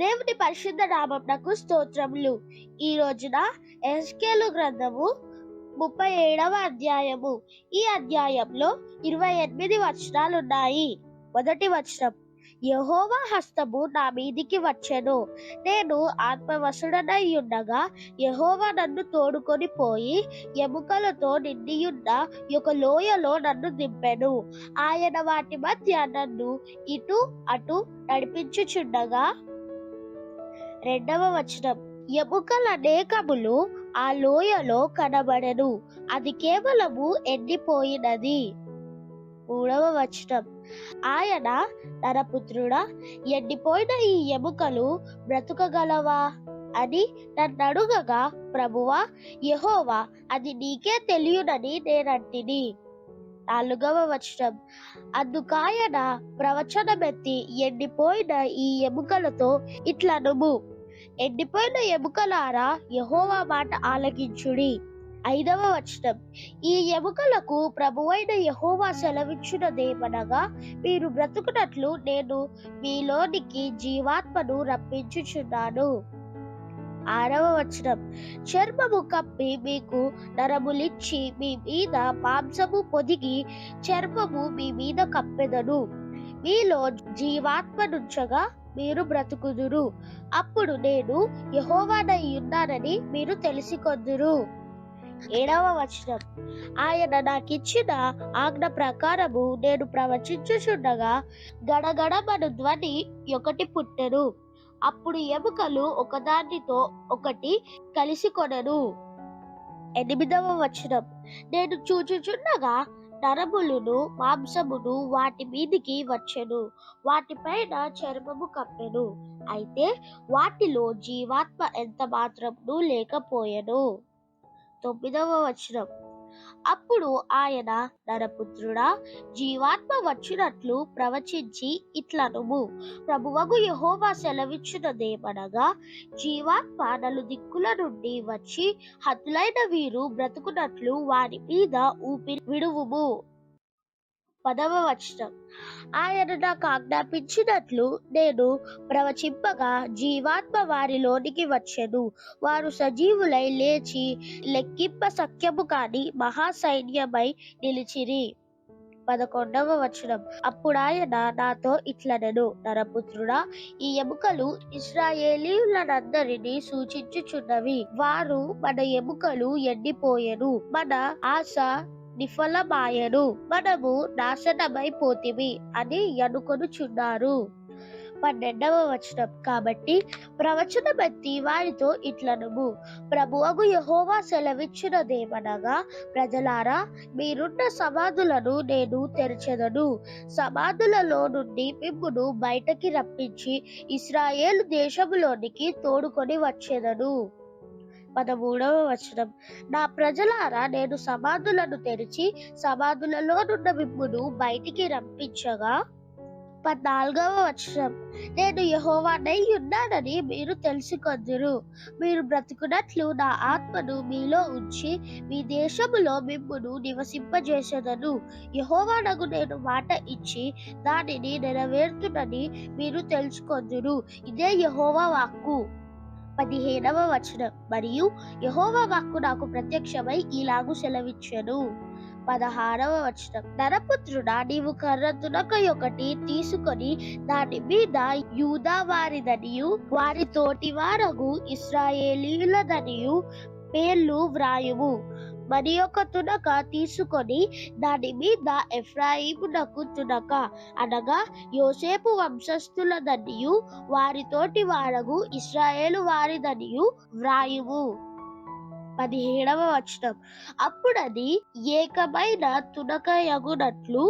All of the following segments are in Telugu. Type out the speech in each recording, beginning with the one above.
దేవుని పరిశుద్ధ నామమునకు స్తోత్రములు. ఈ రోజున యెహెజ్కేలు గ్రంథము 37వ అధ్యాయము. ఈ అధ్యాయంలో 28 వచనాలున్నాయి. మొదటి వచనం, యెహోవా హస్తము నా మీదికి వచ్చెను, నేను ఆత్మవశుడనై ఉండగా యెహోవా నన్ను తోడుకొని పోయి ఎముకలతో నిండియున్న ఒక లోయలో నన్ను దింపెను. ఆయన వాటి మధ్య నన్ను ఇటు అటు నడిపించుచుండగా. రెండవ వచనం, ఎముకలనేకములు ఆ లోయలో కనబడెను, అది కేవలము ఎండిపోయినది. మూడవ వచనం, ఆయన నరపుత్రుడా, ఎండిపోయిన ఈ ఎముకలు బ్రతుకగలవా అని నన్నడుగగా, ప్రభువా యెహోవా, అది నీకే తెలియనని నేనంటిని. నాలుగవ వచనం, అందుకాయన ప్రవచనమెత్తి ఎండిపోయిన ఈ ఎముకలతో ఇట్లనుము, ఎండిపోయిన ఎముకలారా యెహోవా మాట ఆలకించుడి. ఐదవ వచనం, ఈ ఎముకలకు ప్రభువైన యెహోవా సెలవిచ్చున్నదేమనగా, మీరు బ్రతుకున్నట్లు నేను మీలోనికి జీవాత్మను రప్పించుచున్నాను. ఆరవ వచనం, చర్మము కప్పి మీకు నరములిచ్చి మీ మీద మాంసము పొదిగి చర్మము మీ మీద కప్పెదను, మీలో జీవాత్మనుంచగా మీరు బ్రతుకుదురు, అప్పుడు నేను యెహోవానై ఉన్నానని మీరు తెలిసికొందురు. ఏడవ వచనం, ఆయన నాకిచ్చిన ఆజ్ఞ ప్రకారము నేను ప్రవచించుచుండగా గడగడమను ధ్వని ఒకటి పుట్టెను, అప్పుడు ఎముకలు ఒకదానితో ఒకటి కలిసికొనెను. ఎనిమిదవ వచనం, నేను చూచుచుండగా నరములను మాంసమును వాటి మీదికి వచ్చెను, వాటిపైన చర్మము కప్పెను, అయితే వాటిలో జీవాత్మ ఎంత మాత్రమును లేకపోయెను. తొమ్మిదవ వచనం, అప్పుడు ఆయన నరపుత్రుడా, జీవాత్మ వచ్చినట్లు ప్రవచించి ఇట్లనుము, ప్రభువగు యెహోవా సెలవిచ్చున్నదేమనగా, జీవాత్మ నలుదిక్కుల నుండి వచ్చి హతులైన వీరు బ్రతుకున్నట్లు వారి మీద ఊపిరి విడువుము. 10వ వచనం, ఆయన నాకు ఆజ్ఞాపించినట్లు నేను ప్రవచింపగా జీవాత్మ వారిలోనికి వచ్చెను, వారు సజీవులై లేచి లెక్కింప సఖ్యము కాని మహాసైన్యమై నిలిచిరి. 11వ వచనం, అప్పుడాయన నాతో ఇట్లనెను, నరపుత్రుడా, ఈ ఎముకలు ఇశ్రాయేలీయులనందరినీ సూచించుచున్నవి, వారు మన ఎముకలు ఎండిపోయెను, మన ఆశ నిఫలమాయెను, మనము నాశనమైపోతిమి అని అనుకొనుచున్నారు. 12వ వచనం, కాబట్టి ప్రవచనమెత్తి వారితో ఇట్లనుము, ప్రభువగు యెహోవా సెలవిచ్చున్నదేమనగా, ప్రజలారా, మీరున్న సమాధులను నేను తెరచెదను, సమాధులలో నుండి మిమ్మును బయటకి రప్పించి ఇశ్రాయేలు దేశములోనికి తోడుకొని వచ్చెదను. 13వ వచనం, నా ప్రజలారా, నేను సమాధులను తెరిచి సమాధులలో నుండి మిమ్మును బయటికి రప్పించగా. 14వ వచనం, నేను యెహోవానై ఉన్నానని మీరు తెలుసుకొందురు, మీరు బ్రతుకున్నట్లు నా ఆత్మను మీలో ఉంచి మీ దేశములో మిమ్మును నివసింపజేసేదను, యెహోవానగు నేను మాట ఇచ్చి దానిని నెరవేర్తునని మీరు తెలుసుకొందురు, ఇదే యెహోవా వాక్కు. 15వ వచనం, మరియు యెహోవా వాక్కు నాకు ప్రత్యక్షమై ఇలాగు సెలవిచ్చెను. 16వ వచనం, నరపుత్రుడా, నీవు కర్ర తునక ఒకటి తీసుకొని దాని మీద యూదా వారిదనియు వారి తోటి వారగు ఇశ్రాయేలీయులదనియు పేర్లు వ్రాయుము, మరి ఒక తునక తీసుకొని దాని మీద ఎఫ్రాయిమునకు తునక, అనగా యోసేపు వంశస్థులదనియు వారితోటి వారగు ఇశ్రాయేలు వారిదనియు వ్రాయుము. 17వ వచనం, అప్పుడది ఏకమైన తునకయగునట్లు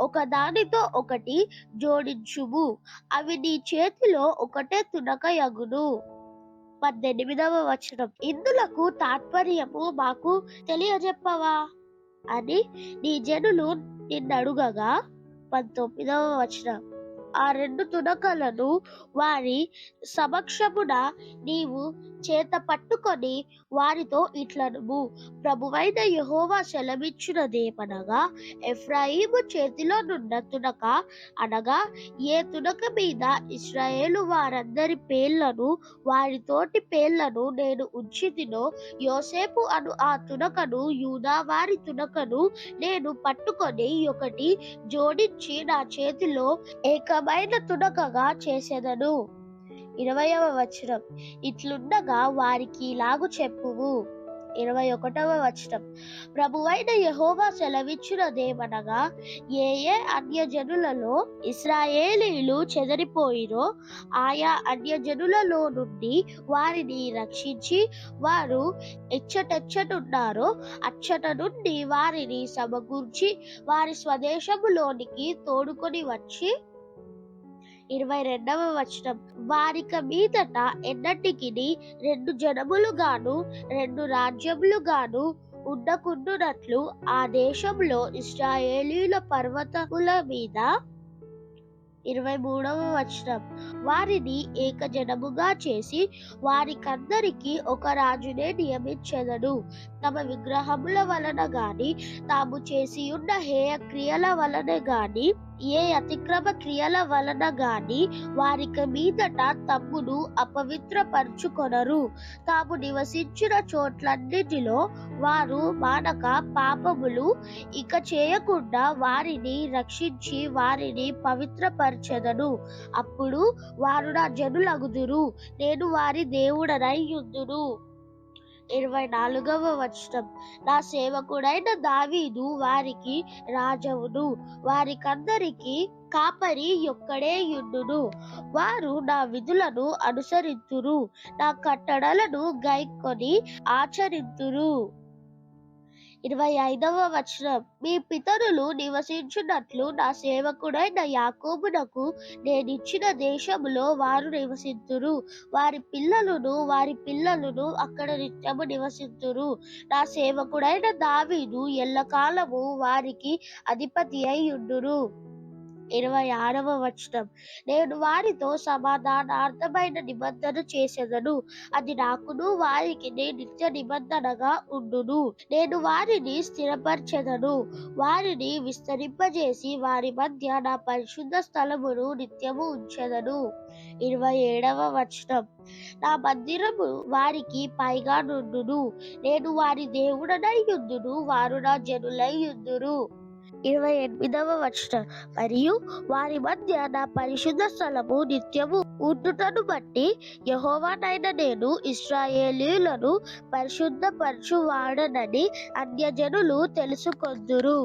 ఒకదానితో ఒకటి జోడించుము, అవి నీ చేతిలో ఒకటే తునకయగును. 18వ వచనం, ఇందులకు తాత్పర్యము మాకు తెలియజెప్పవా అని నీ జనులు నిన్నడుగగా. 19వ వచనం, ఆ 2 తునకలను వారి సమక్షమున నీవు చేత పట్టుకొని వారితో ఇట్లనుము, ప్రభువైన యెహోవా సెలవిచ్చునదేమనగా, ఎఫ్రాయిము చేతిలోనున్న తునక అనగా ఏ తునక మీద ఇశ్రాయేలు వారందరి పేర్లను వారి తోటి పేర్లను నేను ఉంచితినో, యోసేపు అను ఆ తునకను యూదా వారి తునకను నేను పట్టుకొని ఒకటి జోడించి నా చేతిలో ఏకమైన తునకగా చేసెదను. 20వ వచనం, ఇట్లుండగా వారికి ఇలాగు చెప్పుము. 21వ వచనం, ప్రభువైన యెహోవా సెలవిచ్చునదేమనగా, ఏ ఏ అన్యజనులలో ఇశ్రాయేలీయులు చెదరిపోయిరో ఆయా అన్యజనులలో నుండి వారిని రక్షించి వారు ఎచ్చటెచ్చటున్నారో అచ్చట నుండి వారిని సమకూర్చి వారి స్వదేశములోనికి తోడుకొని వచ్చి 22వ వచనం, వారిక మీదట ఎన్నటికిని 2 జనములుగాను 2 రాజ్యములుగాను ఉండకుండునట్లు ఆ దేశంలో ఇశ్రాయేలీయుల పర్వతముల మీద 23వ వచనం, వారిని ఏకజనముగా చేసి వారికందరికి ఒక రాజునే నియమించెదను. తమ విగ్రహముల వలన గాని తాము చేసి ఉన్న హేయ క్రియల వలన గాని ఏ అతిక్రమ క్రియల వలన గాని వారిక మీదట తమ్మును అపవిత్రపరచుకొనరు. తాము నివసించిన చోట్లన్నిటిలో వారు మానక పాపములు ఇక చేయకుండా వారిని రక్షించి వారిని పవిత్రపరచెదను. అప్పుడు వారు నా జనులగుదురు, నేను వారి దేవుడనై యుందును. 24వ వచనం, నా సేవకుడైన దావీదు వారికి రాజవును, వారికందరికి కాపరి ఒక్కడే యుండును. వారు నా విధులను అనుసరింతురు, నా కట్టడలను గైకొని ఆచరింతురు. 25వ వచనం, మీ పితరులు నివసించున్నట్లు నా సేవకుడైన యాకోబునకు నేనిచ్చిన దేశములో వారు నివసింతురు, వారి పిల్లలను అక్కడ నిత్యము నివసింతురు. నా సేవకుడైన దావీదు ఎల్లకాలము వారికి అధిపతి అయి ఉండును. 26వ వచనం, నేను వారితో సమాధానార్థమైన నిబంధన చేసెదను, అది నాకును వారికి నిత్య నిబంధనగా ఉండును. నేను వారిని స్థిరపరచెదను, వారిని విస్తరింపజేసి వారి మధ్య నా పరిశుద్ధ స్థలమును నిత్యము ఉంచెదను. 27వ వచనం, నా మందిరము వారికి పైగా నుండును, నేను వారి దేవుడనై యుందును, వారు నా జనులై యుందురు. 28వ వచనం, మరియు వారి మధ్య నా పరిశుద్ధ స్థలము నిత్యము ఉండుటను బట్టి యెహోవానైన నేను ఇశ్రాయేలీయులను పరిశుద్ధపరచువాడనని అన్యజనులు తెలుసుకొందురు.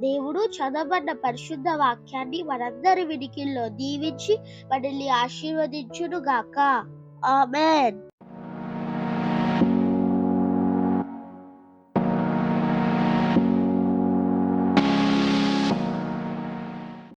దేవుడు చదవబడ్డ పరిశుద్ధ వాక్యాన్ని మనందరి వినికిల్లో దీవించి మనల్ని ఆశీర్వదించును గాక. ఆమేన్.